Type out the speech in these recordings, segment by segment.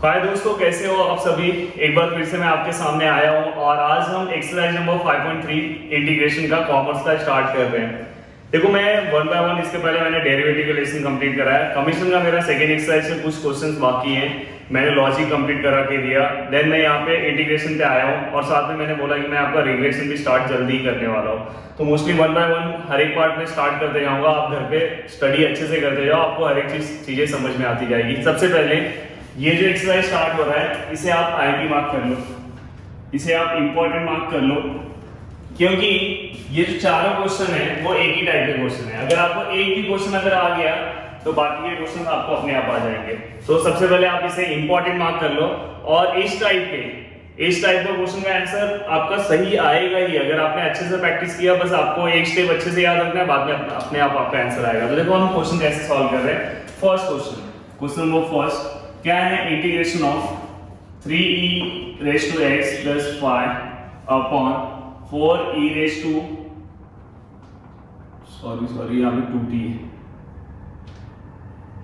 हाय दोस्तों, कैसे हो आप सभी। एक बार फिर से मैं आपके सामने आया हूं और आज हम एक्सरसाइज नंबर 5.3 इंटीग्रेशन का कॉमर्स का स्टार्ट कर रहे हैं। देखो, मैं वन बाय वन इसके पहले मैंने डेरिवेटिव का लेसन कंप्लीट करा है। कमीशन का मेरा सेकंड एक्सरसाइज से कुछ क्वेश्चंस बाकी हैं, मैंने लॉजिक कंप्लीट करा के दिया। देन मैं यहाँ पे इंटीग्रेशन पे आया हूँ और साथ में मैंने बोला कि मैं आपका रिग्रेशन भी स्टार्ट जल्दी करने वाला हूँ। तो मोस्टली वन बाय वन हर एक पार्ट में स्टार्ट करते जाऊंगा। आप घर पे स्टडी अच्छे से करते जाओ, आपको हर एक चीजें समझ में आती जाएगी। सबसे पहले ये जो एक्सरसाइज स्टार्ट हो रहा है इसे आप आईटी मार्क कर लो, इसे आप इंपॉर्टेंट मार्क कर लो, क्योंकि ये जो चारों क्वेश्चन है वो एक ही टाइप के क्वेश्चन है। अगर आपको एक भी क्वेश्चन अगर आ गया तो बाकी के क्वेश्चन आपको अपने आप आ जाएंगे। तो सबसे पहले आप इसे इंपॉर्टेंट मार्क कर लो और इस टाइप का क्वेश्चन का आंसर आपका सही आएगा ही अगर आपने अच्छे से प्रैक्टिस किया। बस आपको एक स्टेप अच्छे से याद रखना है, बाद में अपने आप आपका आंसर आएगा। तो देखो हम क्वेश्चन कैसे सॉल्व कर रहे हैं। फर्स्ट क्वेश्चन नंबर फर्स्ट क्या है, integration of 3e raise to x plus 5 upon 4e raise to sorry यहाँ पे 2t है,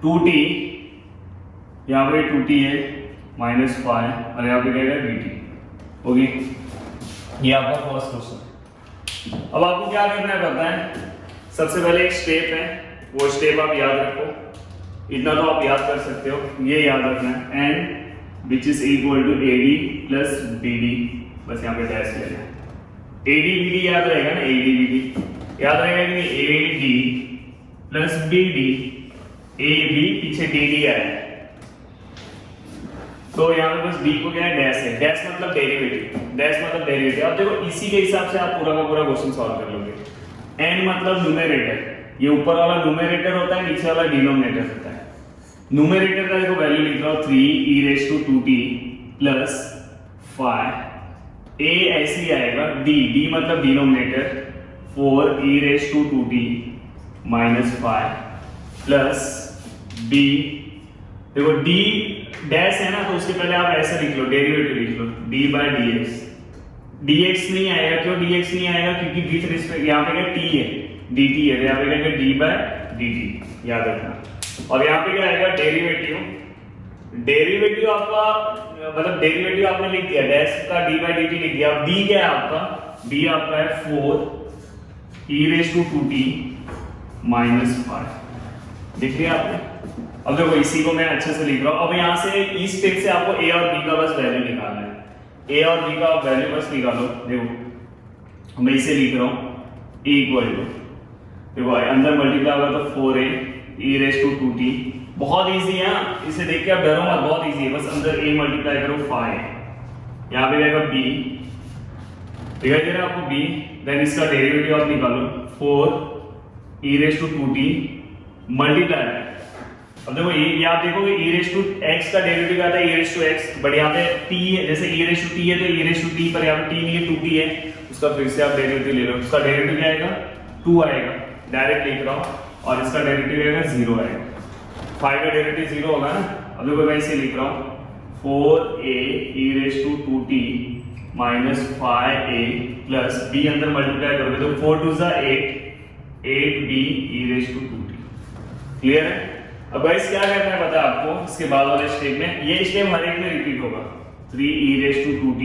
2t यहाँ पे 2t है माइनस 5 और यहाँ पे क्या है dt। ओके, ये आपका फर्स्ट क्वेश्चन। अब आपको क्या करना है पता है। सबसे पहले एक स्टेप है, वो स्टेप आप याद रखो। इतना तो आप याद कर सकते हो, ये याद रखना है n which is equal to AD plus BD। बस यहाँ पे डैश लेना है। AD BD याद रहेगा ना, AD BD याद रहेगा कि नहीं। AD प्लस BD, AB पीछे DD आया है तो यहाँ पे बस D को क्या है डैश है। डैश मतलब डेरिवेटिव। अब देखो इसी के हिसाब से आप पूरा का पूरा क्वेश्चन सॉल्व कर लोगे। n मतलब न्यूमरेटर, ये ऊपर वाला न्यूमरेटर होता है, नीचे वाला डिनोमिनेटर होता है। न्यूमरेटर का देखो वैल्यू लिख रहा हूं 3e raise to 2t plus 5। a ऐसे ही आएगा, d मतलब denominator 4e raise to 2t minus 5 plus b। देखो d डैश है ना तो उसके पहले आप ऐसे लिख लो, डेरिवेटिव लिख लो d बाय dx। dx नहीं आएगा, क्यों dx नहीं आएगा क्योंकि विथ रिस्पेक्ट यहाँ पे क्या t है, dt है, यहाँ पे क्या d बाय dt याद रखना। और यहाँ पे क्या आएगा डेरिवेटिव आपका मतलब डेरिवेटिव आपने लिख दिया, डैश का d बाय dt लिख दिया। अब d क्या है आपका, d आपका है 4e raise to 2t minus 5। लिख लिया आपने। अब देखो इसी को मैं अच्छे से लिख रहा हूं। अब यहाँ से इस स्टेप से आपको a और b का बस वैल्यू निकालना है। a और b का वैल्यू बस निकालो। देखो मैं इसे लिख रहा हूं इक्वल टू, देखो अंदर मल्टीप्लाई होगा तो 4a e raise to 2t। बहुत इजी है, इसे देख के आप डरो मत, बहुत इजी है। बस अंदर a मल्टीप्लाई करो 5, यहाँ पे आएगा b, दिखाई दे रहा है आपको b। देन इसका डेरिवेटिव आप निकालो 4e raise to 2t multiply. अब देखो ये आप देखोगे e रेज़ टू x का डेरिवेटिव आता है e raise to x, but यहाँ पे t है, जैसे e रेज़ टू t है तो e रेज़ टू t, पर यहाँ पे t नहीं है 2t है, उसका फिर से आप डेरिवेटिव ले लो। उसका डेरिवेटिव क्या आएगा 2 आएगा, डायरेक्ट लिख रहा हूँ। और इसका डेरिवेटिव आएगा 0 आएगा। 5 का डेरिवेटिव 0 होगा ना। अब देखो मैं इसे लिख रहा हूँ 4a e raise to 2t minus 5a plus b, अंदर मल्टीप्लाई करोगे तो 4 2 8, 8b e raise to 2t। Clear है। अब गाइस क्या करना है पता है आपको, इसके बाद वाले स्टेप में ये स्टेप हर एक में रिपीट होगा 3e raise to 2t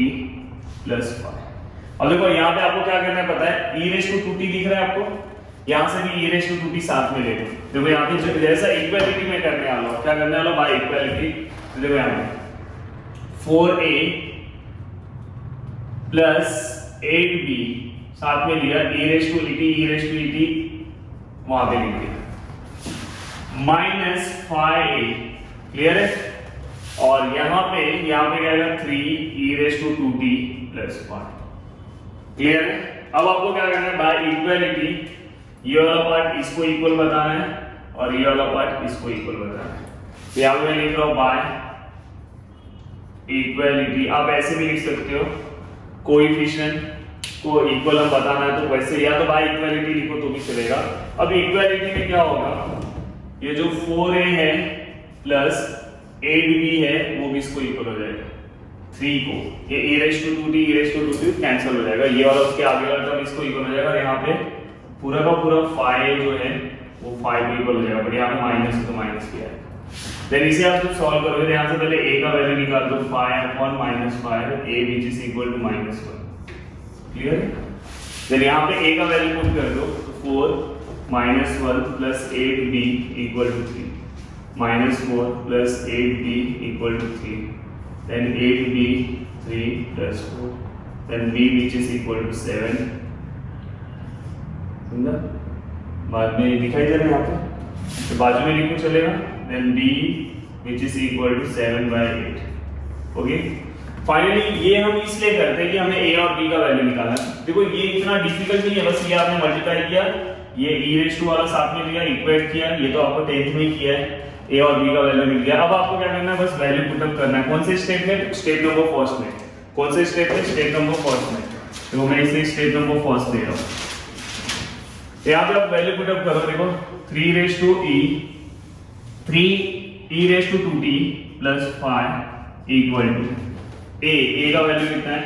plus 5। अब देखो यहाँ पे आपको क्या करना है पता है, e रेज़ टू 2t दिख रहा है आपको, यहाँ से भी e रेज़ टू 2t साथ में ले लो। देखो यहाँ पे जैसा इक्वालिटी में करने वाला हूँ, क्या करने वाला बाय इक्वालिटी। देखो यहाँ पे 4a प्लस 8b साथ में लिया, e रेज़ टू et वहां पे लिख दिया माइनस 5a। क्लियर है। और यहाँ पे क्या आएगा 3e raise to 2t plus 5। Clear है। अब आपको क्या करना है बाय इक्वालिटी, ये वाला पार्ट इसको इक्वल बताना है और ये वाला पार्ट इसको इक्वल बताना है। तो यहाँ पे मैं लिख रहा हूं बाय इक्वालिटी। आप ऐसे भी लिख सकते हो, कोएफिशिएंट को इक्वल हम बताना है तो वैसे, या तो बाय इक्वालिटी लिखो तो भी चलेगा। अब इक्वालिटी में क्या होगा, ये जो 4a है प्लस 8b है वो भी इसको इक्वल हो जाएगा 3 को। ये e raise to 2t cancel हो जाएगा, ये वाला उसके आगे वाला टर्म इसको इक्वल हो जाएगा। यहाँ पे पूरा का पूरा 5 जो है वो 5 को इक्वल हो जाएगा, बट यहाँ पे माइनस तो माइनस किया है। देन इसे आप जब सॉल्व करोगे तो यहाँ से पहले a का वैल्यू निकाल दो 5/-5 a which is equal to -1 clear. Then यहाँ पे a का वैल्यू पुट कर दो 4 -1 plus 8b equal to 3 -4 plus 8b equal to 3 then 8b 3 plus 4 then b which is equal to 7 समझा। बाद में दिखाई दे रहा है यहाँ पे तो बाजू में लिखो चलेगा then b which is equal to 7/8 okay. Finally ये हम इसलिए करते हैं कि हमें a और b का वैल्यू निकालना है। देखो ये इतना डिफिकल्ट नहीं है, बस ये आपने मल्टीप्लाई किया, ये e वाला साथ में लिया, इक्वेट किया, ये तो आपको 10th में ही किया है, a और b का वैल्यू मिल गया। अब आपको क्या करना है, बस वैल्यू पुट अप करना है। कौन से स्टेप में? स्टेप नंबर फर्स्ट में। कौन से स्टेप में? स्टेप नंबर फर्स्ट में। तो मैं इसे स्टेप नंबर फर्स्ट दे रहा हूँ। यहाँ पे आप वैल्यू पुट अप करो, देखो 3e 2t plus 5 equal to a का वैल्यू कितना है?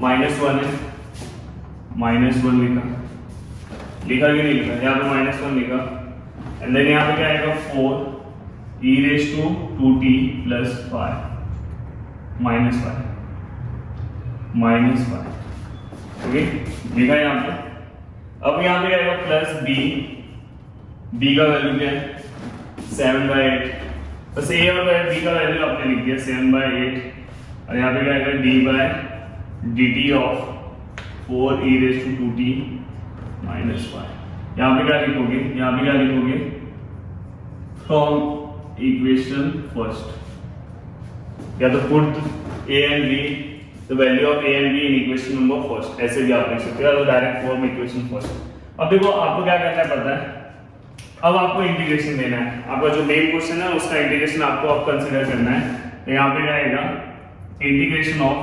-1 है, -1 लिखा कि नहीं लिखा? यहाँ पे -1 लिखा एंड देन यहाँ पे क्या आएगा 4e 2t plus 5 -5 ओके लिखा यहाँ पे। अब यहाँ पे आएगा प्लस b का वैल्यू क्या है? 7/8। बस a और b का वैल्यू आपने लिख दिया 7/8 और यहाँ पे क्या आएगा dt ऑफ 4e 2t -5। यहाँ पे क्या लिखोगे? यहाँ पे क्या लिखोगे? फ्रॉम इक्वेशन फर्स्ट, या तो put a and b the value of a and b in equation number first, ऐसे भी आप लिख सकते हो, तो डायरेक्ट फॉर्म इक्वेशन फर्स्ट। अब देखो आपको क्या करना है पता है, अब आपको इंटीग्रेशन देना है। आपका जो मेन क्वेश्चन है उसका इंटीग्रेशन आपको अब कंसीडर करना है। तो यहाँ पे क्या आएगा? Integration of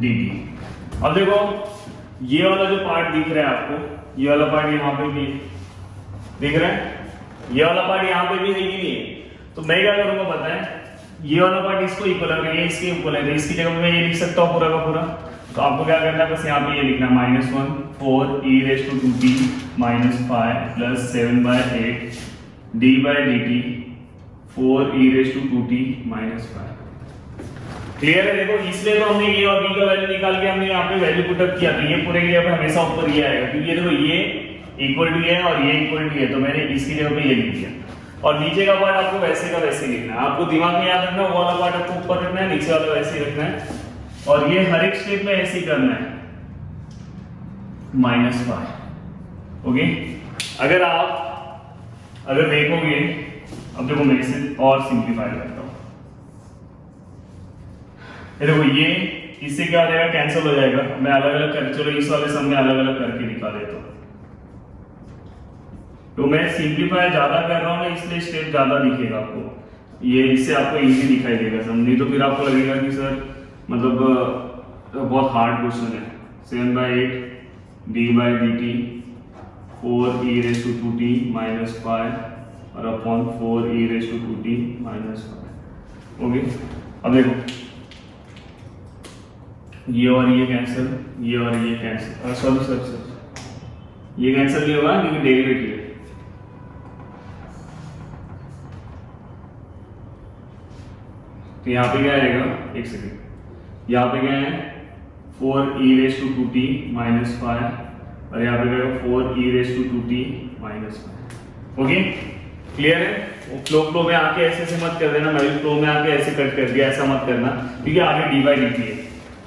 dt। अब देखो ये वाला जो पार्ट दिख रहा है आपको, ये वाला पार्ट यहाँ पे भी दिख रहा है, ये वाला पार्ट यहाँ पे भी है कि नहीं है? तो मैं क्या करूंगा पता है, ये वाला पार्ट इसको इक्वल है, ये इसके इक्वल है, तो इसकी जगह पे मैं ये लिख सकता हूँ पूरा का पूरा। तो आपको क्या करना है, बस यहाँ पे ये लिखना है -1 4e 2t -5 plus 7/8 d/dt 4e 2t -5। Clear है? देखो इसलिए तो हमने ये और b का वैल्यू निकाल के हमने यहाँ पे वैल्यू पुट अप किया, तो ये पूरे की जगह पे हमेशा ऊपर ये आएगा, क्योंकि देखो ये इक्वल टू है और ये इक्वल टू है, तो मैंने इसकी जगह पे ये लिख दिया। और नीचे का पार्ट आपको वैसे का वैसे ही लिखना है। आपको दिमाग में याद रखना है, वो वाला पार्ट आपको ऊपर रखना है, नीचे वाला वैसे ही रखना है, और ये हर एक स्टेप में ऐसे ही करना है -5 ओके। अगर देखोगे, अब देखो मैं इसे और सिंप्लीफाई करता हूं, देखो ये इससे क्या हो जाएगा? कैंसिल हो जाएगा। मैं अलग अलग कर, चलो इस वाले सम में अलग अलग करके दिखा देता हूं। तो मैं सिंप्लीफाई ज्यादा कर रहा हूं ना, इसलिए स्टेप ज्यादा दिखेगा आपको, ये इससे आपको इजी दिखाई देगा समझी। तो फिर आपको लगेगा कि सर मतलब बहुत हार्ड क्वेश्चन है। 7/8 d/dt 4e 2t -5 और अपॉन 4e 2t -5 ओके। अब देखो ये और ये कैंसिल, ये और ये कैंसिल, सॉरी ये कैंसिल नहीं होगा क्योंकि डेरिवेटिव है। तो यहाँ पे क्या आएगा? एक सेकेंड, यहाँ पे क्या है? 4e 2t -5 और यहाँ पे क्या है? 4e 2t -5 okay. क्लियर है? फ्लो में आके ऐसे मत कर देना, मैं भी फ्लो में आके ऐसे कट कर दिया, ऐसा मत करना, क्योंकि आगे dy/dt है।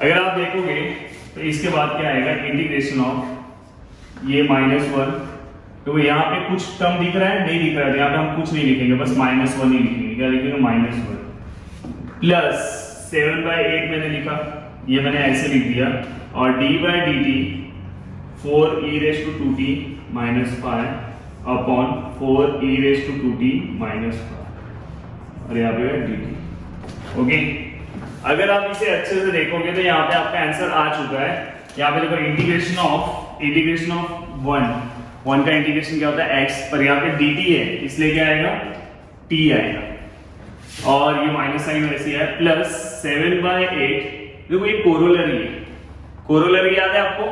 अगर आप देखोगे तो इसके बाद क्या आएगा? इंटीग्रेशन ऑफ ये -1, तो यहाँ पे कुछ टर्म दिख रहा है? नहीं दिख रहा है, यहाँ पे हम कुछ नहीं लिखेंगे, बस -1 ही लिखेंगे। क्या लिखेंगे? -1 प्लस 7/8 मैंने लिखा, ये मैंने ऐसे लिख दिया, और d/dt 4e 2t -5 upon 4e 2t -5 और यहाँ पे dt ओके। अगर आप इसे अच्छे से देखोगे तो यहाँ पे आपका आंसर आ चुका है। यहाँ पे देखो इंटीग्रेशन ऑफ 1 का इंटीग्रेशन क्या होता है? x, पर यहाँ पे dt है इसलिए क्या आएगा? t आएगा, और ये माइनस साइन वैसे है, प्लस 7/8। देखो ये कोरोलरी है, कोरोलरी याद है आपको?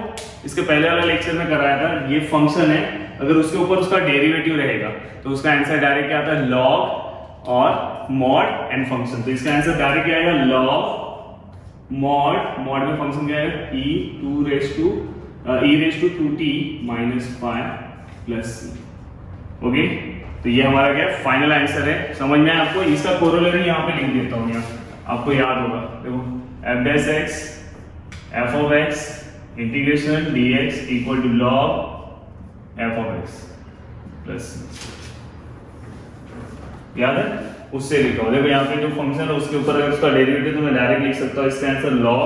इसके पहले वाले लेक्चर में कराया था। ये फंक्शन है अगर उसके ऊपर उसका डेरिवेटिव रहेगा तो उसका आंसर डायरेक्ट क्या आता है, लॉग और मॉड एंड फंक्शन। तो इसका आंसर डायरेक्ट क्या आएगा, लॉग मॉड में फंक्शन क्या आएगा, e raise to 2t minus 5 plus c। Okay, तो ये हमारा क्या फाइनल आंसर है। समझ में आया आपको? इसका कोरोलरी यहाँ पे लिख देता हूँ, यहाँ आपको याद होगा। देखो f dash x f of x integration dx equal to log f of x plus, याद है? उससे लिखा हूँ। देखो यहाँ पे जो फंक्शन है उसके ऊपर अगर उसका डेरिवेटिव तो मैं डायरेक्ट लिख सकता हूँ, इसका आंसर लॉग।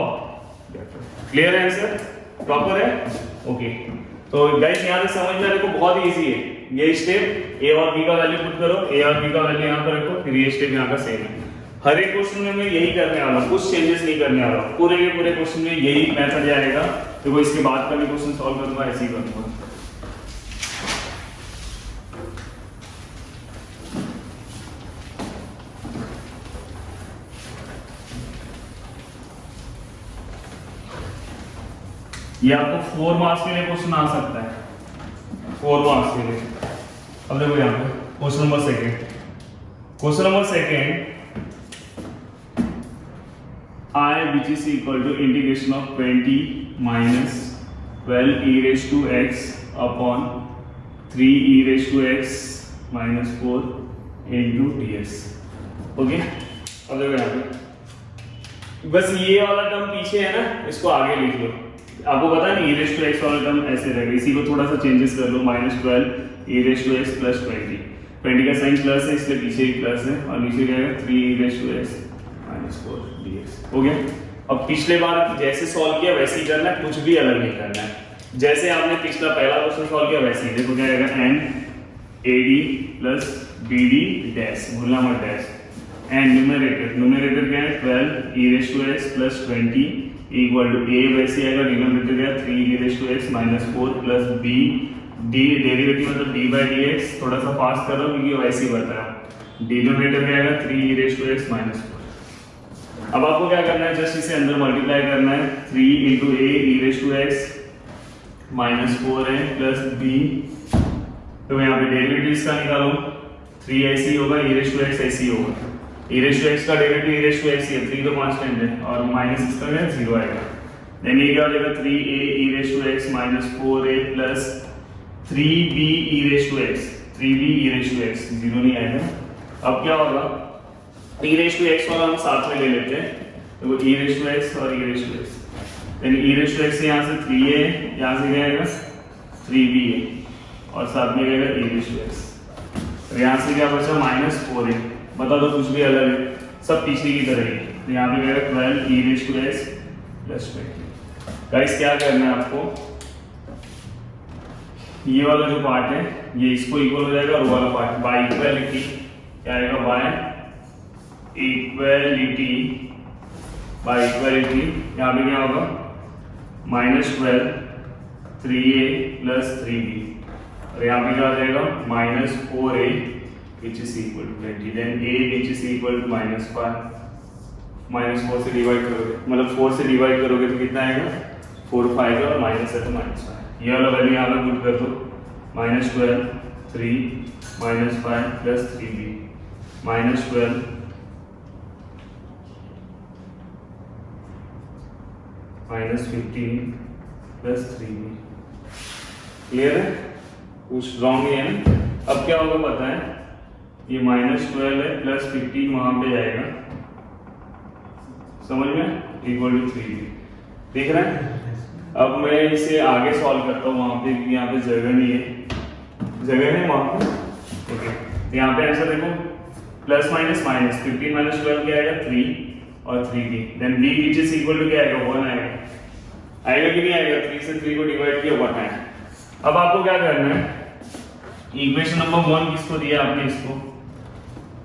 क्लियर है? आंसर प्रॉपर है? ओके, तो गाइस यहाँ से समझ में देखो बहुत इजी है ये स्टेप। a और b का वैल्यू पुट करो, a और b का वैल्यू यहाँ पर रखो, फिर ये स्टेप यहाँ का सेम है। हर एक क्वेश्चन में मैं यही करने वाला हूँ, कुछ चेंजेस नहीं करने वाला हूँ। पूरे के पूरे क्वेश्चन में यही मेथड आएगा। देखो इसके बाद का भी क्वेश्चन सॉल्व करूंगा, ऐसे ही करूंगा। ये आपको 4 मार्क्स के लिए क्वेश्चन आ सकता है, 4 मार्क्स के लिए। अब देखो यहाँ पे question number second, I which is equal to integration of 20 minus 12 e raised to x upon 3 e raised to x minus 4 into ds। Okay, अब देखो यहाँ पे बस ये वाला टर्म पीछे है ना, इसको आगे लिख लो। आपको पता है ना e raised to x वाला टर्म ऐसे रहेगा, इसी को थोड़ा सा चेंजेस कर लो, minus 12 e raised to x plus 20 का साइन प्लस है इसलिए पीछे भी प्लस है, और नीचे क्या है 3 e raised to x minus 4 dx। हो गया? अब पिछले बार जैसे सॉल्व किया वैसे ही करना है, कुछ भी अलग नहीं करना है। जैसे आपने पिछला पहला क्वेश्चन सॉल्व किया वैसे ही। देखो क्या आएगा, n ad plus bd dash, भूलना मत डैश, एंड न्यूमरेटर क्या है 12 e raised to x plus 20 equal to a वैसे आएगा, डिनोमिनेटर क्या है 3 e raised to x minus 4 plus b d derivative मतलब d by dx। थोड़ा सा फास्ट कर रहा हूँ क्योंकि वैसे ही बढ़ता है। डिनोमिनेटर क्या आएगा 3 e raised to x minus 4। अब आपको क्या करना है, जस्ट इसे अंदर मल्टीप्लाई करना है, 3 into a e raised to x minus 4 है प्लस b। तो यहाँ पे डेरिवेटिव इसका निकालो, 3 ऐसे ही होगा, e raised to x ऐसे ही होगा। e raised to x का derivative e raised to x है, 3 तो कांस्टेंट है, और माइनस इसका क्या 0 आएगा। देन ये क्या हो जाएगा 3a e raised to x minus 4a plus 3b e raised to x, 3b e raised to x, 0 नहीं आएगा। अब क्या होगा, e raised to x वाला हम साथ में ले लेते हैं, तो e raised to x और e raised to x, यानी e raised to x से यहाँ से 3a, यहाँ से क्या आएगा 3b है, और साथ में क्या आएगा e raised to x। तो यहाँ से क्या बचा माइनस 4a। बता दो कुछ भी अलग है, सब पिछले की तरह ही। तो यहाँ पे क्या आएगा 12 e raised to x plus 20। Guys क्या करना है आपको, ये वाला जो पार्ट है ये इसको इक्वल हो जाएगा, और वो वाला पार्ट बाय इक्वालिटी क्या आएगा, बाय इक्वालिटी यहाँ पे क्या होगा माइनस 12 3a प्लस 3b, और यहाँ पे क्या आ जाएगा minus 4a which is equal to 20, then a which is equal to minus 5, minus 4 से डिवाइड करोगे, मतलब 4 से डिवाइड करोगे तो कितना आएगा 4 5 और माइनस है तो माइनस 5। ये वाला वैल्यू यहाँ पे पुट कर दो, minus 12 3 minus 5 plus 3b minus 12 minus 15 plus 3b। Clear है? कुछ रॉन्ग है ना? अब क्या होगा पता है, ये माइनस 12 है प्लस 15 वहां पे जाएगा, समझ में, इक्वल टू 3b। देख रहे हैं? अब मैं इसे आगे सॉल्व करता हूँ, वहां पे यहाँ पे जगह नहीं है, जगह है वहां पे। ओके, तो यहाँ पे आंसर देखो प्लस माइनस माइनस 15 माइनस 12 क्या आएगा 3 और 3b, then b which is equal to क्या आएगा 1 आएगा कि नहीं आएगा, 3 से 3 को डिवाइड किया 1 आएगा। अब आपको क्या करना है, इक्वेशन नंबर 1 किसको दिया आपने, इसको,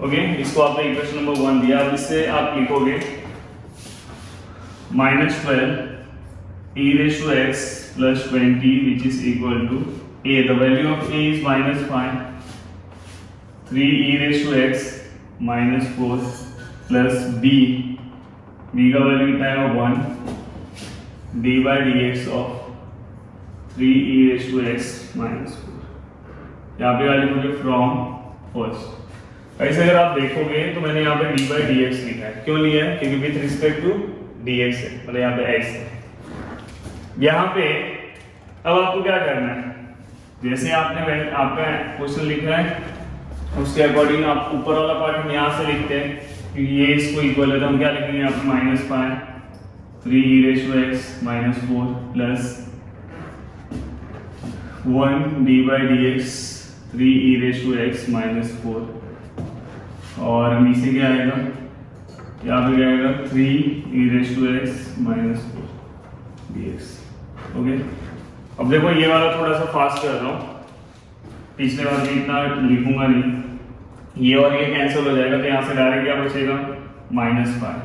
ओके, इसको आपने इक्वेशन नंबर 1 दिया। अब इससे आप लिखोगे minus 12 e raised to x plus 20 which is equal to a, the value of a is minus 5, 3 e raised to x minus 4 plus b का वैल्यू कितना है 1 d by dx of 3 e raised to x minus 4। यहाँ पे क्या लिखोगे from first. ऐसे अगर आप देखोगे तो मैंने यहाँ पे डी बाई डी एक्स लिखा है, क्यों लिया है? क्योंकि with respect to D X है, मतलब यहाँ पे एक्स है। यहाँ पे अब आपको क्या करना है, जैसे आपने आपका क्वेश्चन लिखा है उसके अकॉर्डिंग आप ऊपर वाला पार्ट हम यहाँ से लिखते हैं, क्योंकि ये इसको इक्वल है तो हम क्या लिखेंगे यहाँ पे minus pi 3 e raised to x minus 4 plus 1 d by dx 3 e raised to x minus 4 और नीचे क्या आएगा, यहाँ पे क्या आएगा 3 e raised to x minus 4 dx। Okay, अब देखो ये वाला थोड़ा सा फास्ट कर रहा हूँ, पिछले बार भी इतना लिखूंगा नहीं, ये और ये कैंसिल हो जाएगा तो यहाँ से डायरेक्ट क्या बचेगा माइनस पाई।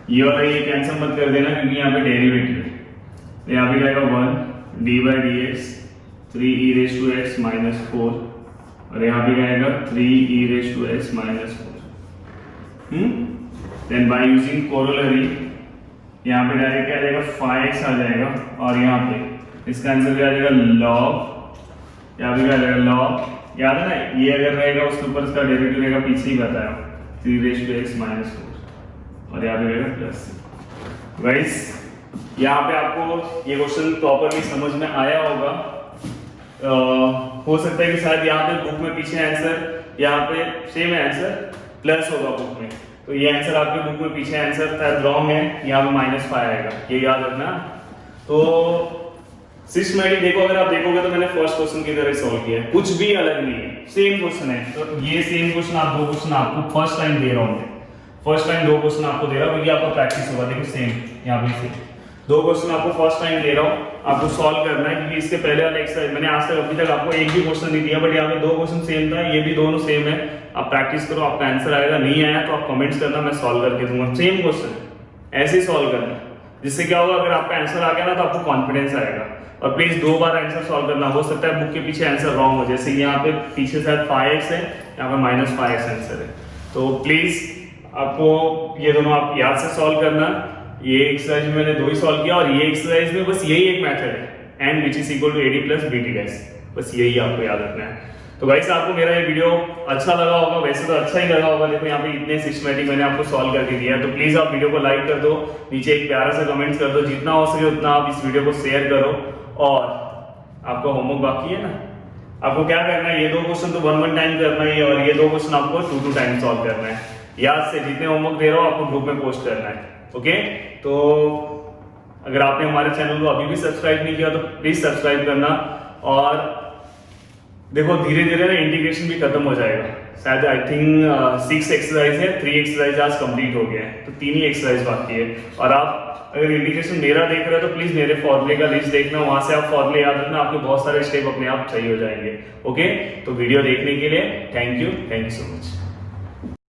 ये वाला ये कैंसिल मत कर देना क्योंकि यहाँ पे डेरिवेटिव है, तो यहाँ पे जाएगा 1 D by D x 3 e raised to x minus 4 और यहाँ पे जाएगा 3 e raised to x minus 4। Then by using corollary यहाँ पे डायरेक्ट क्या आ जाएगा 5x आ जाएगा और यहाँ पे इसका आंसर क्या आ जाएगा लॉग, यहाँ पे क्या आ जाएगा लॉग, याद है ना ये अगर रहेगा उसके ऊपर इसका डेरिवेटिव रहेगा, पीछे ही बताया 3 raised to x minus 4 और यहाँ पे रहेगा प्लस। गाइस यहाँ पे आपको ये क्वेश्चन प्रॉपरली समझ में आया होगा। हो सकता है कि शायद यहाँ पे बुक में पीछे आंसर यहाँ पे सेम आंसर प्लस होगा बुक में, तो ये आंसर आपके बुक में पीछे आंसर शायद रॉन्ग है, यहाँ पे माइनस 5 आएगा, ये याद रखना। तो सिस्टमैटिक देखो, अगर आप देखोगे तो मैंने फर्स्ट क्वेश्चन की तरह सॉल्व किया है, कुछ भी अलग नहीं है, सेम क्वेश्चन है। तो ये सेम क्वेश्चन आप दो क्वेश्चन आपको फर्स्ट टाइम दे रहा हूँ, फर्स्ट टाइम दो क्वेश्चन आपको दे रहा हूँ क्योंकि आपका प्रैक्टिस होगा। देखो सेम यहाँ पे सेम दो क्वेश्चन आपको फर्स्ट टाइम दे रहा हूँ, आपको सॉल्व करना है क्योंकि इसके पहले वाले एक्सरसाइज मैंने आज तक अभी तक आपको एक भी क्वेश्चन नहीं दिया, बट यहाँ पे दो क्वेश्चन सेम था, ये भी दोनों सेम है। आप प्रैक्टिस करो, आपका आंसर आएगा, नहीं आया तो आप कमेंट्स करना, मैं सॉल्व करके दूंगा। सेम क्वेश्चन ऐसे ही सॉल्व करना, जिससे क्या होगा अगर आपका आंसर आ गया ना तो आपको कॉन्फिडेंस आएगा। और प्लीज 2 बार आंसर सॉल्व करना, हो सकता है बुक के पीछे आंसर रॉन्ग हो, जैसे यहाँ पे पीछे शायद 5x है, यहाँ पे माइनस 5x आंसर है। तो प्लीज आपको ये दोनों आप याद से सॉल्व करना। ये एक्सरसाइज में मैंने 2 ही सॉल्व किया और ये एक्सरसाइज में बस यही एक मेथड है, and which is equal to AD plus BT dash, बस यही आपको याद रखना है। तो गाइस आपको मेरा ये वीडियो अच्छा लगा होगा, वैसे तो अच्छा ही लगा होगा, देखो यहाँ पे इतने सिस्टमैटिक मैंने आपको सॉल्व करके दिया है। तो प्लीज आप वीडियो को लाइक कर दो, नीचे एक प्यारा सा कमेंट कर दो, जितना हो सके उतना आप इस वीडियो को शेयर करो। और आपका होमवर्क बाकी है ना, आपको क्या करना है, ये 2 क्वेश्चन तो 1 टाइम करना है और ये 2 क्वेश्चन आपको 2 टाइम सॉल्व करना है। याद से जितने होमवर्क दे रहा हूँ आपको ग्रुप में पोस्ट करना है। ओके, तो अगर आपने हमारे चैनल को अभी भी सब्सक्राइब नहीं किया तो प्लीज सब्सक्राइब करना। और देखो धीरे धीरे ना इंटीग्रेशन भी खत्म हो जाएगा, शायद आई थिंक 6 एक्सरसाइज है, 3 एक्सरसाइज आज कंप्लीट हो गए हैं, तो 3 ही एक्सरसाइज बाकी है। और आप अगर इंटीग्रेशन मेरा देख रहे हो तो प्लीज मेरे फॉर्मूले का लिस्ट देखना, वहां से आप फॉर्मूले याद रखना, आपके बहुत सारे स्टेप अपने आप सही हो जाएंगे। ओके, तो वीडियो देखने के लिए थैंक यू सो मच।